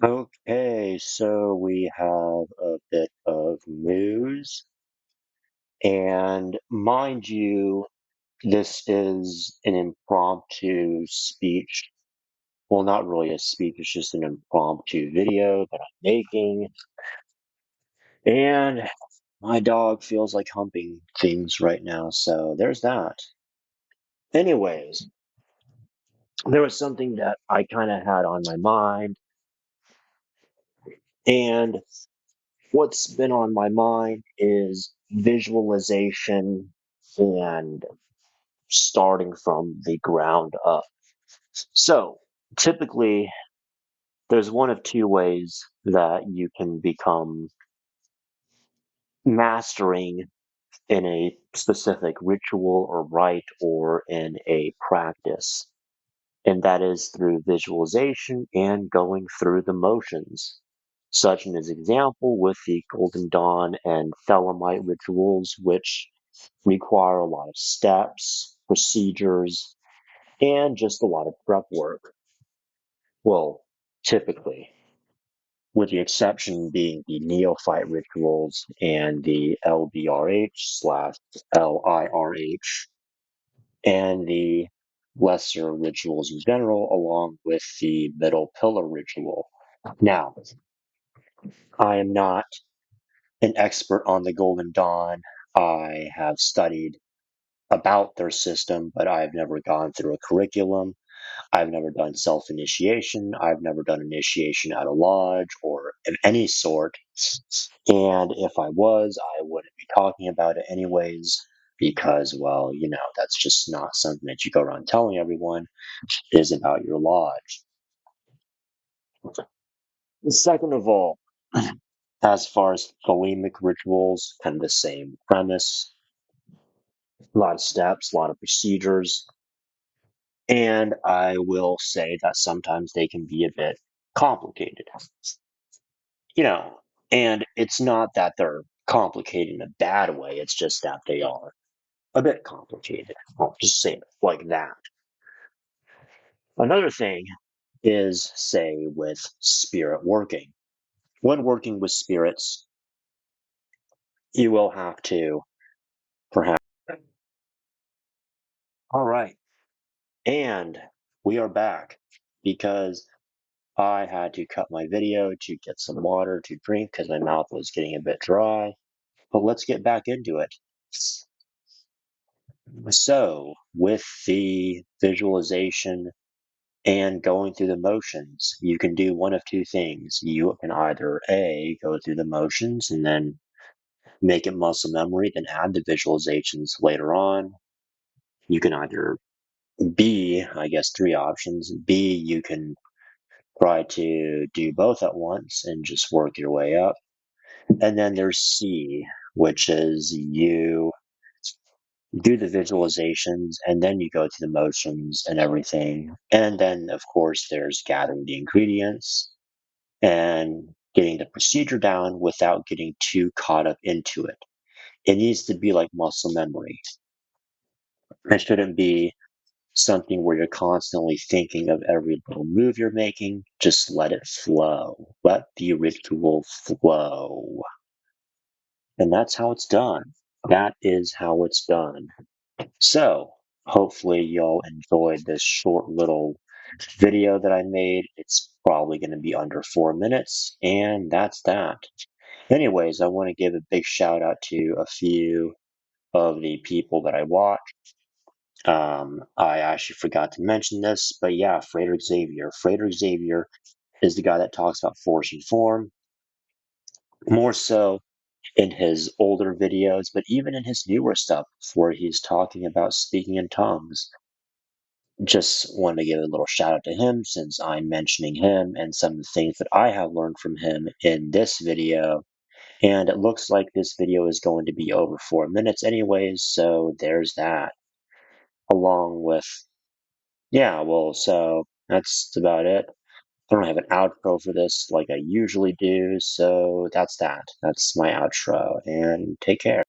Okay, so we have a bit of news, and mind you, this is an impromptu speech. Well, not really a speech, it's just an impromptu video that I'm making, and my dog feels like humping things right now, so there's that. Anyways, there was something that I kind of had on my mind, and what's been on my mind is visualization and starting from the ground up. So, typically, there's one of two ways that you can become mastering in a specific ritual or rite or in a practice, and that is through visualization and going through the motions. Such as example with the Golden Dawn and Thelemite rituals, which require a lot of steps, procedures, and just a lot of prep work. Well, typically, with the exception being the neophyte rituals and the LBRH/LIRH and the lesser rituals in general, along with the middle pillar ritual. Now, I am not an expert on the Golden Dawn. I have studied about their system, but I've never gone through a curriculum. I've never done self initiation. I've never done initiation at a lodge or of any sort. And if I was, I wouldn't be talking about it anyways, because, well, that's just not something that you go around telling everyone is about your lodge. Second of all, as far as Thelemic rituals, kind of the same premise, a lot of steps, a lot of procedures. And I will say that sometimes they can be a bit complicated, you know, and it's not that they're complicated in a bad way, it's just that they are a bit complicated. I'll just say it like that. Another thing is, say, with spirit working. When working with spirits, you will have to perhaps. All right. And we are back because I had to cut my video to get some water to drink because my mouth was getting a bit dry. But let's get back into it. So, with the visualization and going through the motions, you can do one of two things. You can either A, go through the motions and then make it muscle memory, then add the visualizations later on. You can either B, I guess three options. B, you can try to do both at once and just work your way up. And then there's C, which is you do the visualizations and then you go through the motions and everything. And then, of course, there's gathering the ingredients and getting the procedure down without getting too caught up into it. It needs to be like muscle memory. It shouldn't be something where you're constantly thinking of every little move you're making. Just let it flow. Let the ritual flow. And that's how it's done. That is how it's done. So, hopefully, y'all enjoyed this short little video that I made. It's probably going to be under 4 minutes, and that's that. Anyways, I want to give a big shout out to a few of the people that I watch. I actually forgot to mention this, but yeah, Frederick Xavier. Frederick Xavier is the guy that talks about force and form, more so in his older videos, but even in his newer stuff where he's talking about speaking in tongues. Just wanted to give a little shout out to him since I'm mentioning him and some of the things that I have learned from him in this video. And it looks like this video is going to be over 4 minutes anyways, so there's that. Along with, yeah, well, so that's about it. I don't have an outro for this like I usually do, so that's that. That's my outro, and take care.